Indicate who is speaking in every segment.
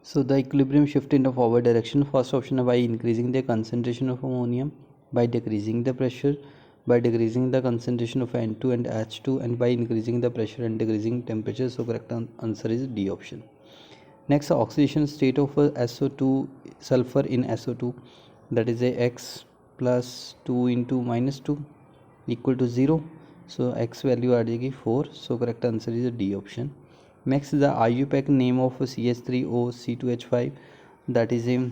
Speaker 1: So the equilibrium shift in the forward direction. First option by increasing the concentration of ammonium, by decreasing the pressure, by decreasing the concentration of N2 and H2, and by increasing the pressure and decreasing temperature. So correct answer is D option. Next, oxidation state of SO2 sulfur in SO2, that is a X plus 2 into minus 2 equal to 0. So X value आ जाएगी 4. So correct answer is D option. Next, the IUPAC name of CH3O C2H5, that is a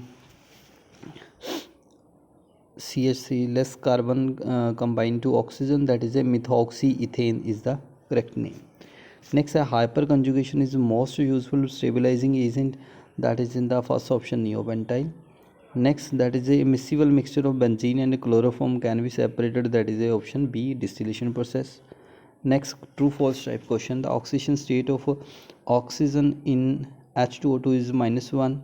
Speaker 1: CH3 less carbon combined to oxygen, that is a methoxyethane is the correct name. Next, a hyperconjugation is most useful stabilizing agent, that is in the first option neopentyl. Next, that is a miscible mixture of benzene and chloroform can be separated, that is a option B, distillation process. Next, true false type question. The oxidation state of oxygen in H2O2 is -1,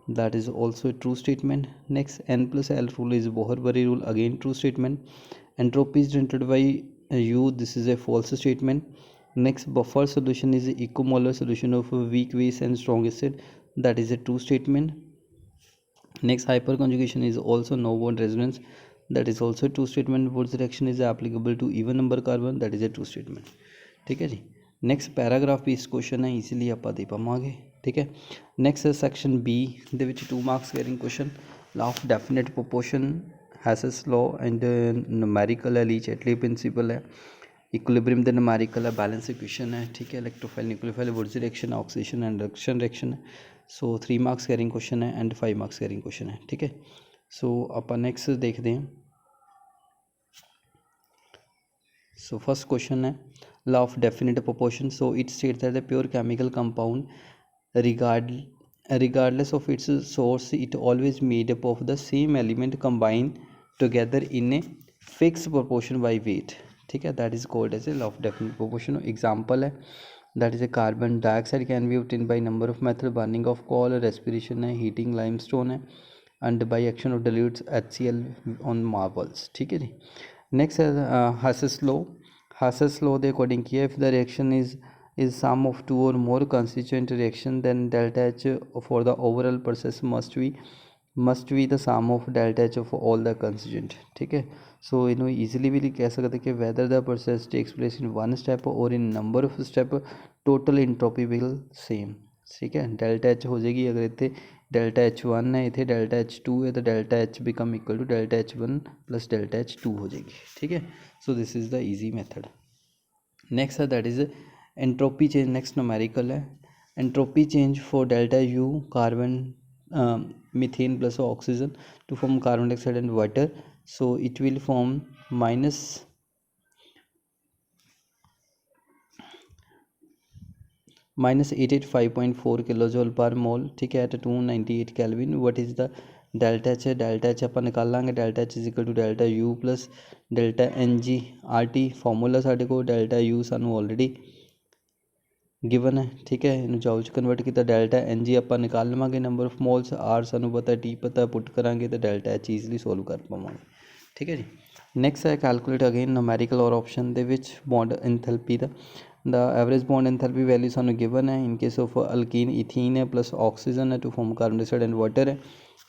Speaker 1: that is also a true statement. Next, N plus L rule is Bohr-Bury rule, again true statement. Entropy is denoted by U, this is a false statement. Next, buffer solution is equimolar solution of weak base and strong acid, that is a true statement. Next, hyperconjugation is also no bond resonance, that is also a true statement. Wood's reaction is applicable to even number carbon, that is a true statement. ठीक है जी. Next paragraph भी इस question है, इसीलिए आप दे पावांगे. ठीक है. नेक्स्ट सैक्शन बी ਦੇ ਵਿੱਚ 2 marks carrying question. Law of definite proportion, Hess's law and numerical ਹੈ, ਲੀ ਚੈਟਲੀ ਪ੍ਰਿੰਸੀਪਲ ਹੈ, इक्विलिब्रियम द न्यूमेरिकल है, बैलेंस इक्वेशन है. ठीक है. Electrophile nucleophile Wurtz reaction, oxidation and reduction reaction. So 3 marks carrying question है and 5 marks carrying question है. ठीक है. सो आप नेक्स्ट देखते हैं. सो फर्स्ट क्वेश्चन है law of definite proportion. So it states that the pure chemical compound regardless of its source it always made up of the same element combined together in a fixed proportion by weight. ठीक है. That is called as a law of definite proportion. Example है that is a carbon dioxide can be obtain by number of method, burning of coal, respiration है, heating limestone है, and by action of dilutes HCl on marbles. ठीक है जी. Next है Hess's law. Hess's law के according किया, if the reaction is sum of 2 or more constituent reaction, then delta H for the overall process must be the sum of delta H of all the constituent. ठीक है. सो इन्हों easily भी कह सकते कि whether the process takes place in one step or in number of step, total entropy will same. ठीक है. Delta H हो जाएगी, अगर इतने डेल्टा H1 है, इतने डेल्टा H2 है, तो delta H become equal to delta H1 plus delta H2 हो जाएगी. ठीक है. So this is the easy method. Next है that is entropy change. Next numerical है. Entropy change for delta U carbon methane plus oxygen to form carbon dioxide and water. So it will form -885.4 kilojoule per mole. ठीक है. At 298 kelvin. What is the delta H है, delta H आप निकाल लाँगे, delta H is equal to delta U plus delta NG/RT. Formula साढ़े को delta U सानू already given है. ठीक है. इन्हू जाओ कन्वर्ट किया, डेल्टा NG आप निकाल लवांगे, नंबर ऑफ मोल्स, R सानू पता, T पता, पुट करांगे तो डेल्टा H ईजिली सोल्व कर पावांगे. ठीक है जी. नेक्स्ट है कैलकुलेट अगेन न्यूमेरिकल और ऑप्शन दे विच बॉन्ड एंथैल्पी दा. The average bond enthalpy value सानू गिवन है. In case of alkene ethene है प्लस ऑक्सीजन है to form carbon dioxide and water है.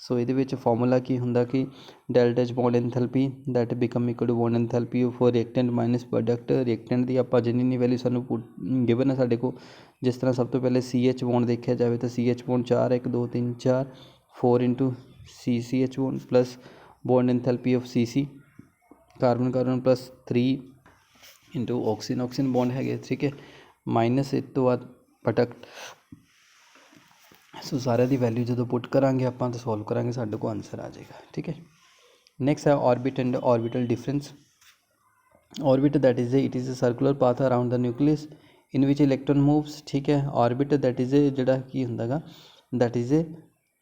Speaker 1: सो ये फॉर्मूला की होंगे कि delta H bond enthalpy that become equal to bond enthalpy of reactant minus product. Reactant की आप जिन्नी वैल्यू सानू गिवन है साढ़े को, जिस तरह सब तो पहले CH बॉन्ड देखा जाए तो CH bond 4 1 2 3 4 4 into CH bond plus bond enthalpy of CC carbon carbon plus 3 into oxygen bond है. ठीक है. माइनस इस तो बाद प्रोडक्ट. सो सारे की वैल्यू जो पुट करांगे आप तो सॉल्व करांगे, साढ़े को आंसर आ जाएगा. ठीक है. नेक्स्ट है orbit and orbital difference. Orbit that is it is a circular path around the nucleus in which electron moves. ठीक है. ऑर्बिट दैट इज़ जोड़ा की होंगे दैट इज़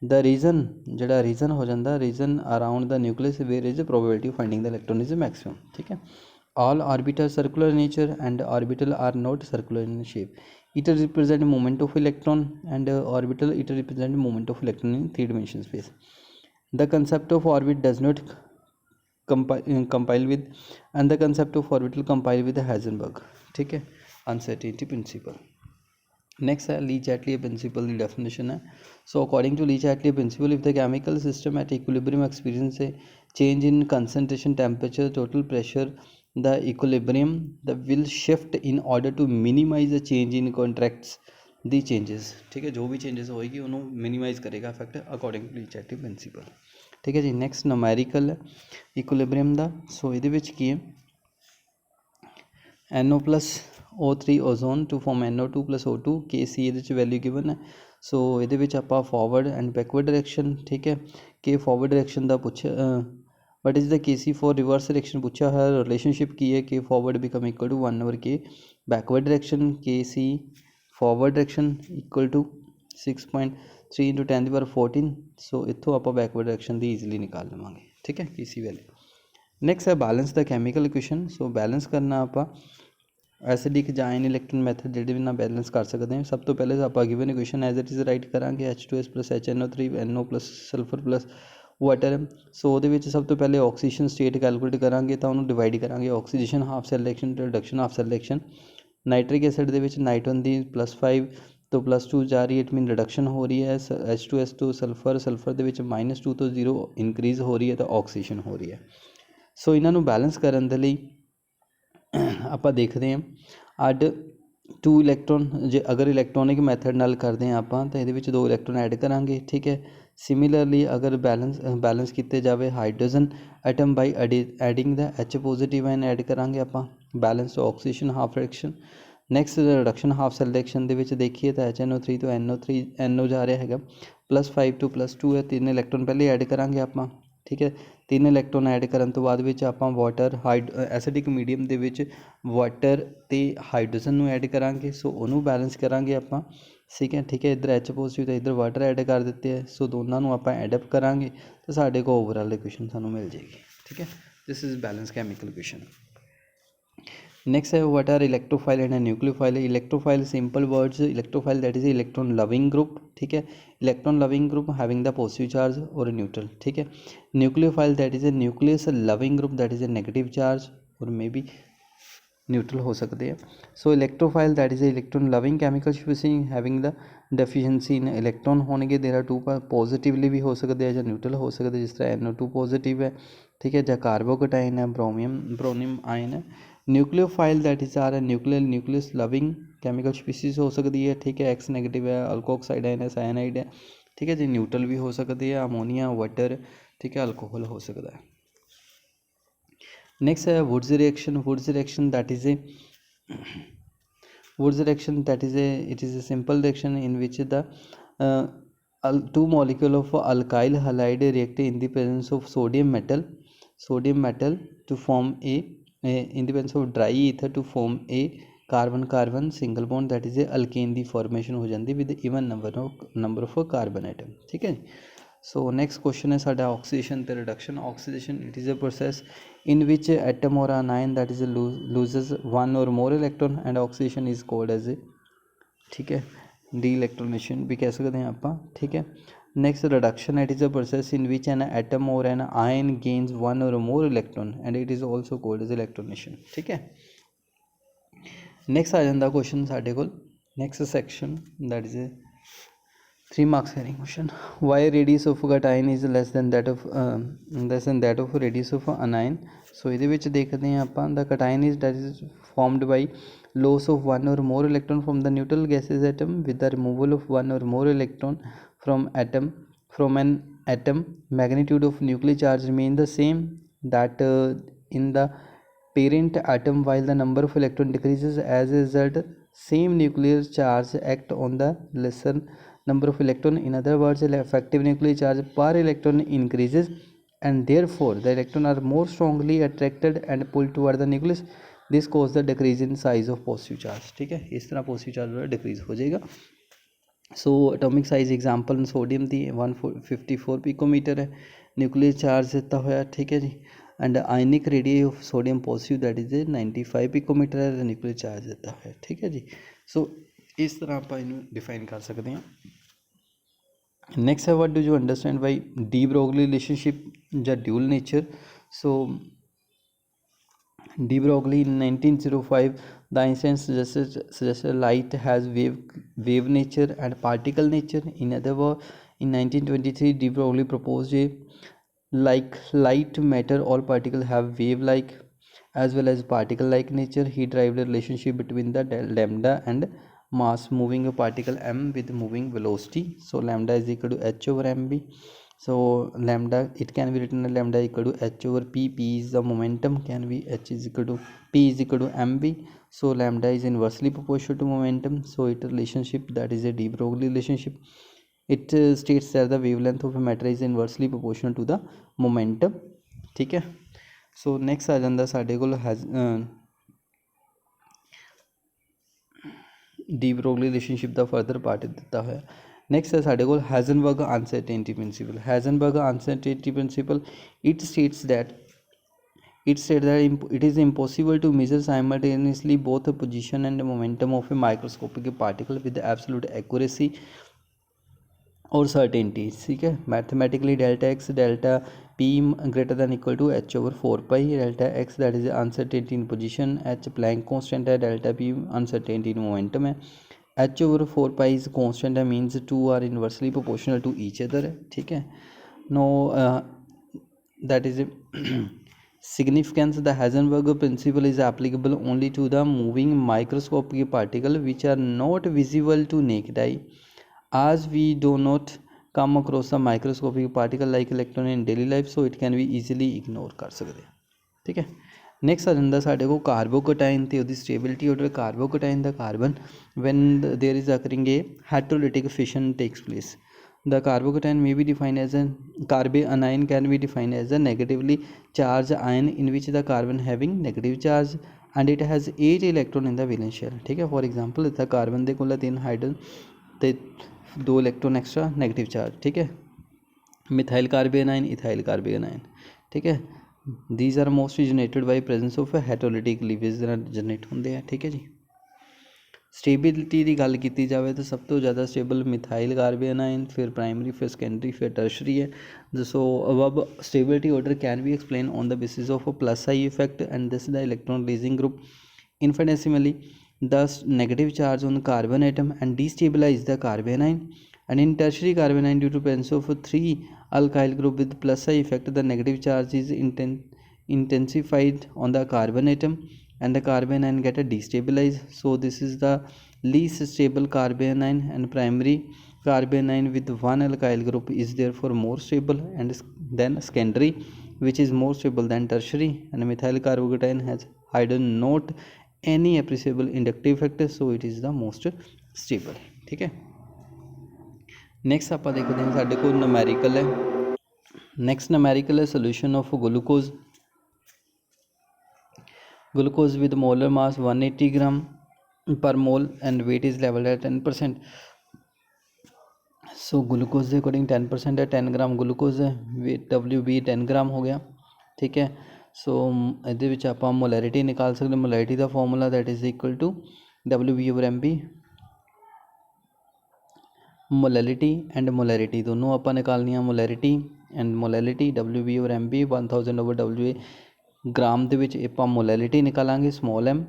Speaker 1: द रीजन जोड़ा रीजन हो जाता, region around the nucleus where is probability of finding the electron is maximum. ठीक है. All orbitals are circular in nature and orbital are not circular in shape. It represents movement of electron and orbital it represents movement of electron in 3-dimensional space. The concept of orbit does not compile with and the concept of orbital compile with the Heisenberg. ठीक है. Uncertainty principle. Next है ली Chatelier principal की definition है. So according to Le Chatelier principle, if the chemical system at equilibrium experience a change in concentration, temperature, total pressure, the equilibrium the will shift in order to minimize the change in contracts the changes. ठीक है, जो भी changes होएगी उन्होंंने minimise करेगा effect according to लीचैटली principal. ठीक है जी. Next नोमैरिकल है equilibrium ਦਾ. ਸੋ ਇਹਦੇ ਵਿੱਚ ਕੀ ਹੈ, NO plus O3 ozone to form NO2 plus O2 KC ਇਹਦੇ ਵਿੱਚ ਵੈਲਿਊ ਗਿਵਨ ਹੈ. ਸੋ ਇਹਦੇ ਵਿੱਚ ਆਪਾਂ ਫਾਰਵਰਡ ਐਂਡ ਬੈਕਵਰਡ ਡਾਇਰੈਕਸ਼ਨ, ਠੀਕ ਹੈ, ਕਿ ਫਾਰਵਰਡ ਡਾਇਰੈਕਸ਼ਨ ਦਾ ਪੁੱਛਿਆ what is the KC for reverse direction पूछा है. रिलेशनशिप की है कि forward become equal to 1/k backward direction KC forward direction equal to 6.3 × 10⁻14. So इत्थों आप बैकवर्ड डायरेक्शन दी ईजिली निकाल लवांगे. ठीक है, KC वैल्यू. नैक्सट है balance the chemical equation. So balance करना आप एसिडिक ਜਾਂ ਆਇਨ ਇਲੈਕਟ੍ਰੋਨ ਮੈਥਡ ਜਿਹੜੇ ਵੀ ਨਾ ਬੈਲੈਂਸ ਕਰ ਸਕਦੇ ਹਾਂ. ਸਭ ਤੋਂ ਪਹਿਲੇ ਆਪਾਂ given equation as it is right ਕਰਾਂਗੇ H2S + HNO3 NO + sulphur + water. ਸੋ ਉਹਦੇ ਵਿੱਚ ਸਭ ਤੋਂ ਪਹਿਲੇ ਆਕਸੀਜਨ ਸਟੇਟ ਕੈਲਕੂਲੇਟ ਕਰਾਂਗੇ ਤਾਂ ਉਹਨੂੰ ਡਿਵਾਈਡ ਕਰਾਂਗੇ ਆਕਸੀਜਨ ਹਾਫ ਸੈਲ ਰਿਐਕਸ਼ਨ ਤੇ reduction half cell reaction. Nitric acid ਦੇ ਵਿੱਚ ਨਾਈਟ੍ਰੋਜਨ ਦੀ +5 ਤੋਂ +2 ਜਾ ਰਹੀ ਹੈ, ਇਟ ਮੀਨ ਰਿਡਕਸ਼ਨ ਹੋ ਰਹੀ ਹੈ. H2S ਤੋਂ ਸਲਫਰ ਦੇ ਵਿੱਚ -2 ਤੋਂ 0 ਇਨਕਰੀਜ਼ ਹੋ ਰਹੀ ਹੈ ਤਾਂ ਆਕਸੀਜਨ ਹੋ ਰਹੀ ਹੈ. ਸੋ ਇਹਨਾਂ ਨੂੰ ਬੈਲੈਂਸ ਕਰਨ ਦੇ ਲਈ ਆਪਾਂ ਦੇਖਦੇ ਹਾਂ ਅੱਡ 2 ਇਲੈਕਟ੍ਰੋਨ. ਜੇ ਅਗਰ ਇਲੈਕਟ੍ਰੋਨਿਕ ਮੈਥਡ ਨਾਲ ਕਰਦੇ ਹਾਂ ਆਪਾਂ ਤਾਂ ਇਹਦੇ ਵਿੱਚ 2 ਇਲੈਕਟ੍ਰੋਨ ਐਡ ਕਰਾਂਗੇ. ਠੀਕ ਹੈ. ਸਿਮਿਲਰਲੀ ਅਗਰ ਬੈਲੈਂਸ ਕੀਤੇ ਜਾਵੇ ਹਾਈਡਰੋਜਨ ਐਟਮ ਬਾਈ ਐਡਿੰਗ ਦਾ H ਪੋਜ਼ੀਟਿਵ ਆਇਨ ਐਡ ਕਰਾਂਗੇ ਆਪਾਂ. Balance oxygen half reaction. Next reduction half cell reaction ਦੇ ਵਿੱਚ ਦੇਖੀਏ ਤਾਂ HNO3 ਤੋਂ NO ਜਾ ਰਿਹਾ ਹੈਗਾ. +5 ਤੋਂ +2 ਹੈ, 3 ਇਲੈਕਟ੍ਰੋਨ ਪਹਿਲੇ ਐਡ ਕਰਾਂਗੇ ਆਪਾਂ. ਠੀਕ ਹੈ, 3 ਇਲੈਕਟ੍ਰੋਨ ਐਡ ਕਰਨ ਤੋਂ ਬਾਅਦ ਵਿੱਚ ਆਪਾਂ ਵਾਟਰ ਐਸਿਡਿਕ ਮੀਡੀਅਮ ਦੇ ਵਿੱਚ ਵਾਟਰ ਅਤੇ ਹਾਈਡਰੋਜਨ ਨੂੰ ਐਡ ਕਰਾਂਗੇ. ਸੋ ਉਹਨੂੰ ਬੈਲੈਂਸ ਕਰਾਂਗੇ ਆਪਾਂ. ਠੀਕ ਹੈ. ਠੀਕ ਹੈ, ਇੱਧਰ H ਪੋਜ਼ੀਟਿਵ ਅਤੇ ਇੱਧਰ ਵਾਟਰ ਐਡ ਕਰ ਦਿੱਤੇ ਹੈ. ਸੋ ਦੋਨਾਂ ਨੂੰ ਆਪਾਂ ਐਡ ਅਪ ਕਰਾਂਗੇ ਤਾਂ ਸਾਡੇ ਕੋਲ ਓਵਰਆਲ ਇਕੁਏਸ਼ਨ ਸਾਨੂੰ ਮਿਲ ਜਾਏਗੀ. ਠੀਕ ਹੈ, this is balance chemical equation. Next है what are electrophile and nucleophile. Electrophile simple words, electrophile that is electron loving group. ठीक है, electron loving group having the positive charge और न्यूट्रल. ठीक है. Nucleophile that is a nucleus loving group that is a negative charge और may be neutral हो सकते हैं. So electrophile that is a electron loving chemical species having the deficiency in electron होने. There are 2 positively भी हो सकते हैं या न्यूट्रल हो सकते हैं, जिस तरह NO2 पॉजिटिव है. ठीक है, या कार्बोकटाइन है, ब्रोमियम आयन है. Nucleophile that is are nucleus loving chemical species हो सकती है. ठीक है, X नेगेटिव है, अल्कोक्साइड आयन है, साइनाइड है. ठीक है जी. न्यूट्रल भी हो सकती है, अमोनिया, वाटर. ठीक है, अल्कोहल हो सकता है. नेक्स्ट है Wurtz reaction. Wurtz reaction that is A it is a simple reaction in which the 2 molecule of alkyl halide react in the presence of sodium metal to form a in the presence of dry ether to form a carbon single bond that is a alkane the formation ਹੋ ਜਾਂਦੀ with even number of carbon atom. ठीक है. सो next question है साडा oxidation तो reduction. Oxidation it is a process in which atom और an ion that is loses 1 or more electron and oxidation is called as a, ठीक है, D इलेक्ट्रोनेशन भी कह सकते हैं आप. ठीक है. Next reduction it is a process in which an atom और an ion gains 1 or more electron and it is also called as इलेक्ट्रोनेशन. ठीक है. नेक्स्ट आ जाता क्वेश्चन साढ़े को next section that is A 3 marks carrying question. Why radius of cation is less than that of radius of anion. So ਇਹਦੇ ਵਿੱਚ ਦੇਖਦੇ ਹਾਂ ਆਪਾਂ the cation is that is formed by loss of 1 or more electron from the neutral gaseous atom with the removal of 1 or more electron from an atom. Magnitude of nuclear charge remain the same that in the parent atom while the number of electron decreases. As a result, same nuclear charge act on the lesser number of electron. In other words, the effective nuclear charge per electron increases and therefore the electron are more strongly attracted and pulled toward the nucleus. This causes the decrease in size of positive charge. ठीक है, इस तरह positive charge decrease हो जाएगा. So atomic size example sodium दी 154 picometre है, nuclear charge दिता होया. ठीक है जी. And ionic radius of sodium positive that is 95 picometre है, न्यूक्लियर चार्ज दिता है. ठीक है जी. सो इस तरह आप इनू डिफाइन कर सकते हैं. नेक्स्ट है what do you understand by de Broglie relationship या dual nature. So de Broglie in 1905 The Einstein suggested light has wave nature and particle nature. In other words, in 1923, de Broglie proposed a like light, matter, all particles have wave-like as well as particle-like nature. He derived a relationship between the lambda and mass moving a particle m with moving velocity. So lambda is equal to h over mv. So lambda, it can be written as lambda equal to h over p. P is the momentum, can be h is equal to p is equal to mv. So lambda is inversely proportional to momentum. So it relationship, that is a de Broglie relationship. It states that the wavelength of a matter is inversely proportional to the momentum. ठीक है. So next आ जाता साढ़े कोल de Broglie relationship का further part दिता है. Next है साढ़े कोल Heisenberg uncertainty principle. Heisenberg uncertainty principle it states that it is impossible to measure simultaneously both the position and the momentum of a microscopic particle with absolute accuracy और certainty. ठीक है. Mathematically delta x delta p greater than equal to h over 4 pi. Delta x that is uncertainty in position, h Planck constant है, delta p uncertainty in momentum है, h over 4 pi is constant है, means two are inversely proportional to each other है. ठीक है. No that is significance. The Heisenberg principle is applicable only to the moving microscopic particles which are not visible to naked eye, as we do not come across a microscopic particle like electron in daily life, so it can be easily ignore कर सकते. ठीक है. Next आ जाता साढ़े को कार्बोकटाइन ते उसकी stability order. कार्बोकटाइन the carbon when there is occurring a hydrolytic fission takes place. The carbocation may be defined as a carbanion can be defined as a negatively charged ion in which the carbon having negative charge and it has 8 electron in the valence shell. ठीक है. For example इतना carbon दे कोल 3 hydrogen ते 2 electron extra negative charge. ठीक है. Methyl carbanion, ethyl carbanion. ठीक है. These are mostly generated by presence of heterolytic cleavage generate होंगे हैं. ठीक है जी. स्टेबिलिटी की गल की जाए तो सब तो ज़्यादा स्टेबल मिथाइल कार्बेनाइन, फिर प्राइमरी, फिर सेकेंडरी, फिर टर्शरी है. सो अब stability order can be explain on the basis of plus I effect and this the electron releasing group. Infinitesimally, the negative charge on the carbon atom and destabilize the carbanion, and in tertiary carbanion due to presence of 3 alkyl group with plus I effect, the negative charge is intensified on the carbon atom and the carbanion get destabilized. So this is the least stable carbanion, and primary carbanion with one alkyl group is therefore more stable and then secondary which is more stable than tertiary, and methyl carbocation has hydrogen not any appreciable inductive effect, so it is the most stable. ठीक है. Next आप देखते हैं साढ़े को नमैरिकल है. Next numerical है solution of glucose. Glucose with molar mass 180 gram per mole and weight is level है 10%. सो ग्लूकोज के अकॉर्डिंग 10% है, 10 ग्राम ग्लूकोज है, वेट WB 10 ग्राम हो गया. ठीक है. सो ये आप मोलैरिटी निकाल सकते. मोलैरिटी का formula that is equal to WB over MB. Molality and molarity दोनों आप निकालनी है. Molarity and molality WB over MB 1000 over WA gram के आप मोलैलिटी निकालेंगे स्मॉल m.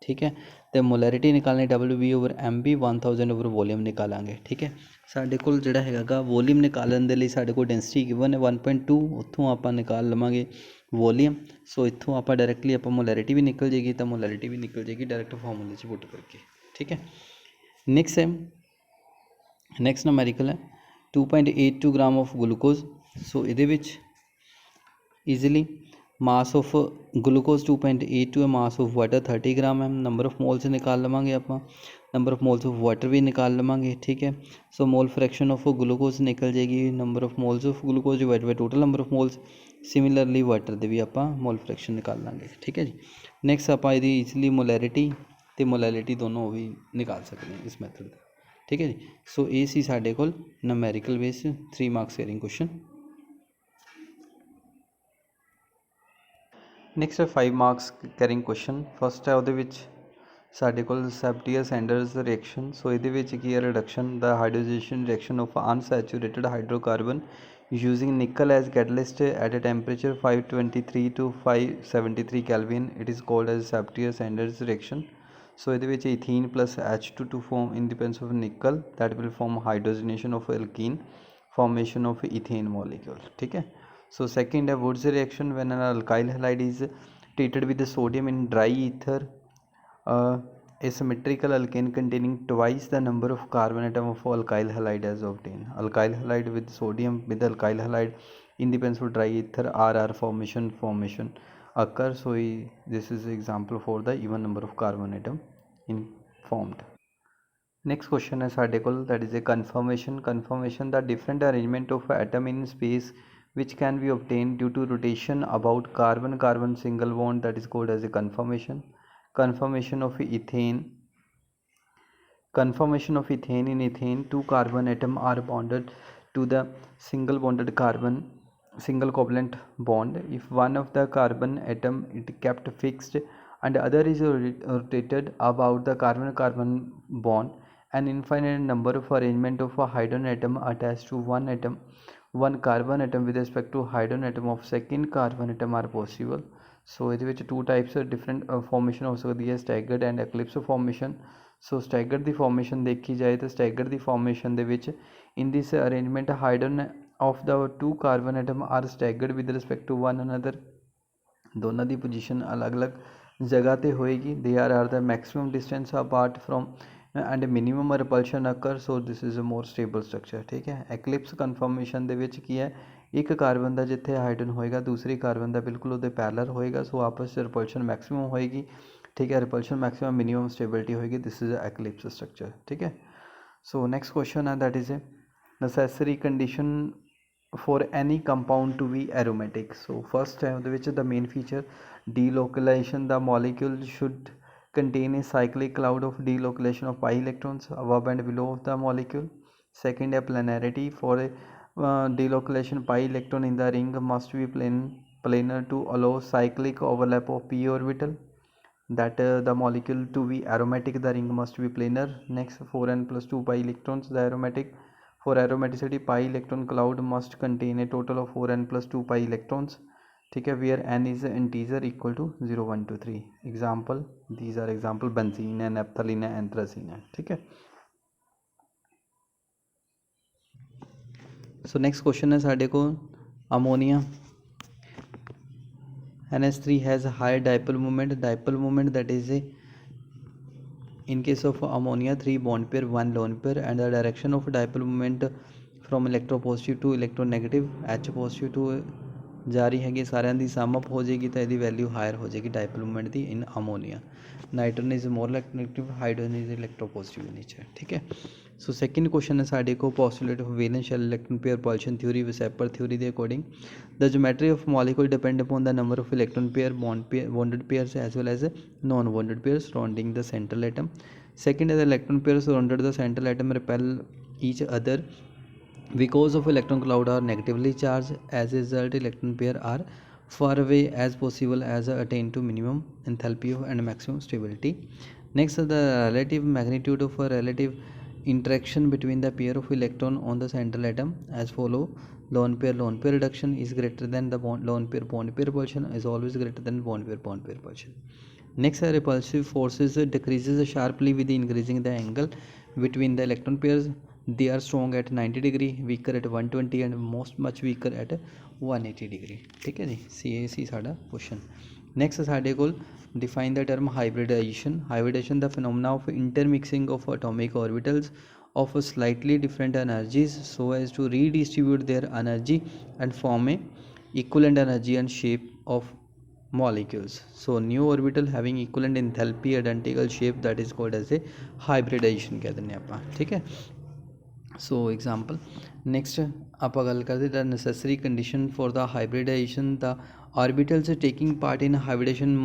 Speaker 1: ठीक है. तो मोलैरिटी निकालनी WB over MB 1000 over volume निकालेंगे. ठीक है. साढ़े को जोड़ा है वॉल्यूम निकालने के लिए साढ़े को डेंसिटी गिवन है 1.2, उत्थों आप निकाल लवेंगे वॉल्यूम. सो इत्थों आप डायरैक्टली आप मोलैरिटी भी निकल जाएगी, तो मोलैरिटी भी निकल जाएगी डायरैक्ट फॉर्मूले से पुट करके. ठीक है. नेक्स्ट है नेक्स्ट नंबरिकल है 2.82 ग्राम ऑफ ग्लूकोज. सो ये ईजिली मास ऑफ ग्लूकोज 2.82 है, मास ऑफ वाटर 30 ग्राम है. नंबर ऑफ मोल्स निकाल लवेंगे आप, number of moles of water भी निकाल लवेंगे. ठीक है. सो मोल फ्रैक्शन ऑफ ग्लूकोज निकल जाएगी number of moles of glucose divide by total number of moles. Similarly water के भी आप मोल फ्रैक्शन निकाल लेंगे. ठीक है जी. नैक्सट आप ईजिली मोलैरिटी तो मोलैलिटी दोनों भी निकाल सकते हैं इस मैथड का. ठीक है जी. सो ये सी साढ़े कोल numerical base 3 marks carrying question. Next है 5 मार्क्स कैरिंग क्वेश्चन. फर्स्ट है वो साढ़े कोल सेप्टियर सैंडर्स रिएक्शन. सो ये की है reduction the hydrogenation reaction of unsaturated hydrocarbon using nickel as catalyst at a temperature 523 to 573 Kelvin. It is called as Saptier-Sanders reaction. So ਇਹਦੇ ਵਿੱਚ ethene plus H2 to form in the presence of nickel that will form hydrogenation of alkene, formation of ethane molecule. ठीक है. So second है Woods reaction when an alkyl halide is treated with the sodium in dry ether. A symmetrical alkane containing twice the number of carbon atom of alkyl halide as obtained. Alkyl halide with sodium with alkyl halide in the presence of dry ether RR formation occur. So this is example for the even number of carbon atom in formed. Next question is article, that is a conformation. The different arrangement of atom in space which can be obtained due to rotation about carbon single bond, that is called as a conformation. Conformation of ethane. In ethane, two carbon atoms are bonded to the single covalent bond. If one of the carbon atom is kept fixed and other is rotated about the carbon bond, an infinite number of arrangement of a hydrogen atom attached to one carbon atom with respect to hydrogen atom of second carbon atom are possible. So ਇਹਦੇ ਵਿੱਚ two types of different formation ਹੋ ਸਕਦੀ ਹੈ, staggered and eclipse formation. So staggered the formation ਦੇਖੀ ਜਾਏ ਤਾਂ staggered ਦੀ formation ਦੇ ਵਿੱਚ in this arrangement hydrogen of the two carbon atom are staggered with respect to one another. ਦੋਨਾਂ ਦੀ position ਅਲੱਗ-ਅਲੱਗ ਜਗ੍ਹਾ ਤੇ ਹੋਏਗੀ. They are the maximum distance apart from and minimum repulsion occur. So this is a more stable structure. ठीक है. eclipse conformation ਦੇ ਵਿੱਚ ਕੀ ਹੈ, ਇੱਕ ਕਾਰਬਨ ਦਾ ਜਿੱਥੇ ਹਾਈਡਰੋਜਨ ਹੋਏਗਾ ਦੂਸਰੀ ਕਾਰਬਨ ਦਾ ਬਿਲਕੁਲ ਉਹਦੇ ਪੈਰਲਲ ਹੋਏਗਾ. ਸੋ ਆਪਸ 'ਚ ਰਿਪਲਸ਼ਨ ਮੈਕਸਿਮਮ ਹੋਏਗੀ. ਠੀਕ ਹੈ. ਰਿਪਲਸ਼ਨ ਮੈਕਸਿਮਮ ਮਿਨੀਮਮ ਸਟੇਬਿਲਿਟੀ ਹੋਏਗੀ. This is eclipse structure. ਠੀਕ ਹੈ. ਸੋ ਨੈਕਸਟ ਕੁਐਸਚਨ ਹੈ, that is a necessary condition for any compound to be aromatic. So first है ਉਹਦੇ ਵਿੱਚ the main feature delocalization. The molecule should contain a cyclic cloud of delocalization of pi electrons above and below the molecule. Second है planarity. For a delocalization, pi electron in the ring must be planar to allow cyclic overlap of p orbital. That the molecule to be aromatic, the ring must be planar. Next, 4n plus 2 pi electrons. The aromatic, for aromaticity, pi electron cloud must contain a total of 4n plus 2 pi electrons. ठीक है. Where n is an integer equal to 0 1 2 3. Example, these are example benzene and naphthalene and anthracene. ठीक है. So next question है साढ़े को ammonia. NH3 has a higher dipole moment, that is a, in case of ammonia, 3 bond pair 1 lone pair, and the direction of dipole moment from electropositive to electronegative, H positive to ਜਾ ਰਹੀ ਹੈਗੀ, ਸਾਰਿਆਂ ਦੀ ਸਮ up ਹੋ ਜਾਏਗੀ ਤਾਂ ਇਹਦੀ value higher ਹੋ ਜਾਏਗੀ ਡਾਈਪੋਲ ਮੂਵਮੈਂਟ ਦੀ in ammonia. Nitrogen is more electronegative, hydrogen is electropositive nature. ਠੀਕ ਹੈ. ਸੋ ਸੈਕਿੰਡ ਕੁਐਸਚਨ ਹੈ ਸਾਡੇ ਕੋਲ postulate of valence shell electron pair repulsion theory VSEPR theory ਦੇ according the geometry of molecule depend upon the number of electron pair, bonded pairs as well as non bonded pairs surrounding the central atom. Second is the electron pairs surrounded the central atom repel each other because of electron cloud are negatively charged. As a result, electron pair are far away as possible as attain to minimum enthalpy and maximum stability. Next is the relative magnitude of a relative interaction between the pair of electron on the central atom as follow. Lone pair reduction is greater than the lone pair bond pair repulsion is always greater than bond pair repulsion. Next, repulsive forces decreases sharply with increasing the angle between the electron pairs. They are strong at 90 degree, weaker at 120 and much weaker at 180 degree. ठीक है जी. CAC साड़ा question. Next साढ़े को define the term hybridization. Hybridization, the phenomena of intermixing of atomic orbitals of slightly different energies so as to redistribute their energy and form a equivalent energy and shape of molecules. So new orbital having equivalent enthalpy identical shape, that is called as a hybridization कह देने ਆਪਾਂ. ठीक है. So example, next ਆਪਾਂ ਗੱਲ ਕਰਦੇ the necessary condition for the hybridization. The orbitals taking part in hybridization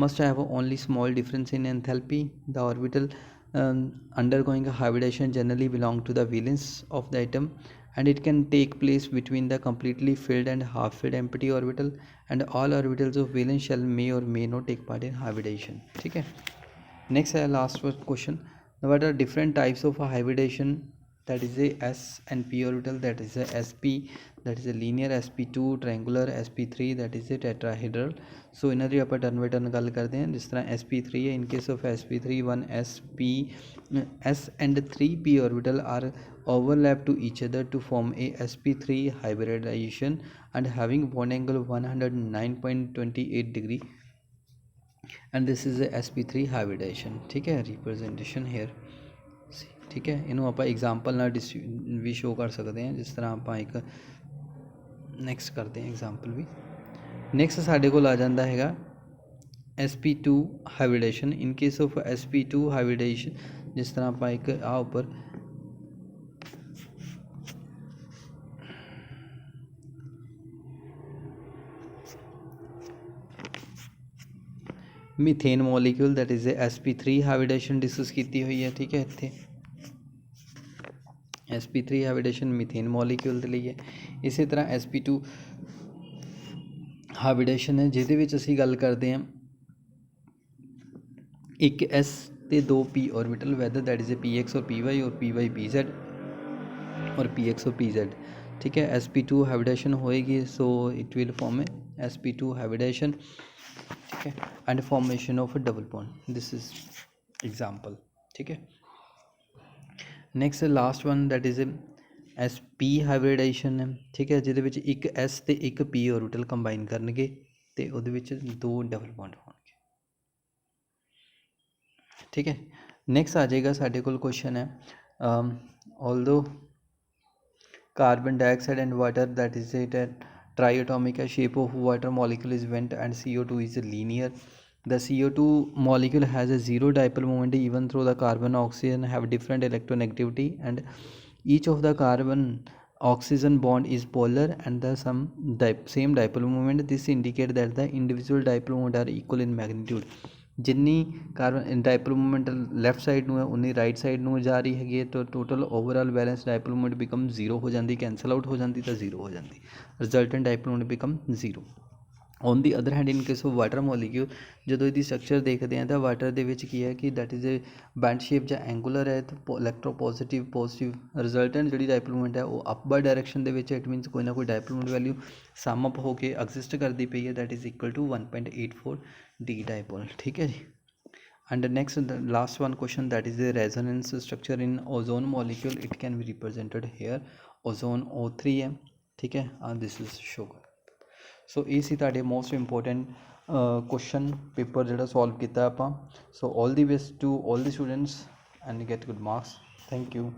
Speaker 1: must have only small difference in enthalpy. The orbital undergoing hybridization generally belong to the valence of the atom and it can take place between the completely filled and half filled empty orbital, and all orbitals of valence shell may or may not take part in hybridization. ठीक है. Next है last question, what are different types of hybridization that is a S and P orbital, that is a sp, that is a linear, sp2 triangular, sp3 that is a tetrahedral। सो इन्हों की आप turn by turn गल करते हैं। जिस तरह sp3 है, in case of sp3 1 sp s and 3p orbital are overlap to each other to form a sp3 hybridization and having bond angle 109.28 degree, and this is a sp3 hybridization। ठीक है, representation here। ठीक है, इनू आप example ना भी show कर सकते हैं। जिस तरह आप एक नैक्सट करते हैं एग्जाम्पल भी। नैक्सट साढ़े को आ जाता है sp2 hybridisation. In case of sp2 hybridisation, जिस तरह आप एक उपर methane molecule that is sp3 hybridisation discuss की हुई है। ठीक है, इतने sp3 हाइब्रिडेशन मीथेन मॉलिक्यूल के लिए। इसी तरह sp2 हाइब्रिडेशन है जिहदे विच असीं गल करते हैं एक S ते 2 P orbital, weather that is A px और py और py pz और px और pz। ठीक है, sp2 हाइब्रिडेशन होएगी, so it will form a sp2 hybridisation. ठीक है, and formation of double bond, this is example. ठीक है, next last one that is S P hybridisation है। ठीक है, जिहदे विच एक एस ते एक पी ऑर्बिटल कंबाइन करनगे ते उहदे विच 2 डबल बॉन्ड होणगे। ठीक है, नैक्सट आ जाएगा साडे कोल क्वेश्चन है although carbon dioxide and water that is it triatomic shape of water molecule is vent and CO2 is linear. The CO2 molecule has a zero dipole moment even though the carbon oxygen have different electronegativity, and each of the carbon oxygen bond is polar and the same dipole moment. This indicate that the individual dipole moment are equal in magnitude। जिन्नी carbon dipole movement left side ਨੂੰ है उन्नी right side ਨੂੰ जा रही हैगी, तो total overall balance dipole movement become zero हो जाती, कैंसल आउट हो जाती तो जीरो हो जाती, resultant dipole movement become zero. On the other hand in case of water molecule जो इसकी स्ट्रक्चर देखते हैं तो वाटर के है कि that is a bent shape ਜਾਂ एंगूलर है, तो इलैक्ट्रो पॉजिटिव रिजल्टेंट जी डाइपोल मूवमेंट है वो अपवर्ड डायरैक्शन के इट मीनस कोई ना कोई dipole movement value sum up होकर एग्जिस्ट करती पई है, that is equal to 1.84 D dipole. ठीक है जी, and next last one question that is the resonance structure in ozone molecule, it can be represented here ozone O3 है। ठीक है, दिस इज शुगर। सो ये सी तुहाडे मोस्ट इंपोर्टेंट क्वेश्चन पेपर जिहड़ा सॉल्व किया आपां। So all the best to all the students and get good marks. Thank you.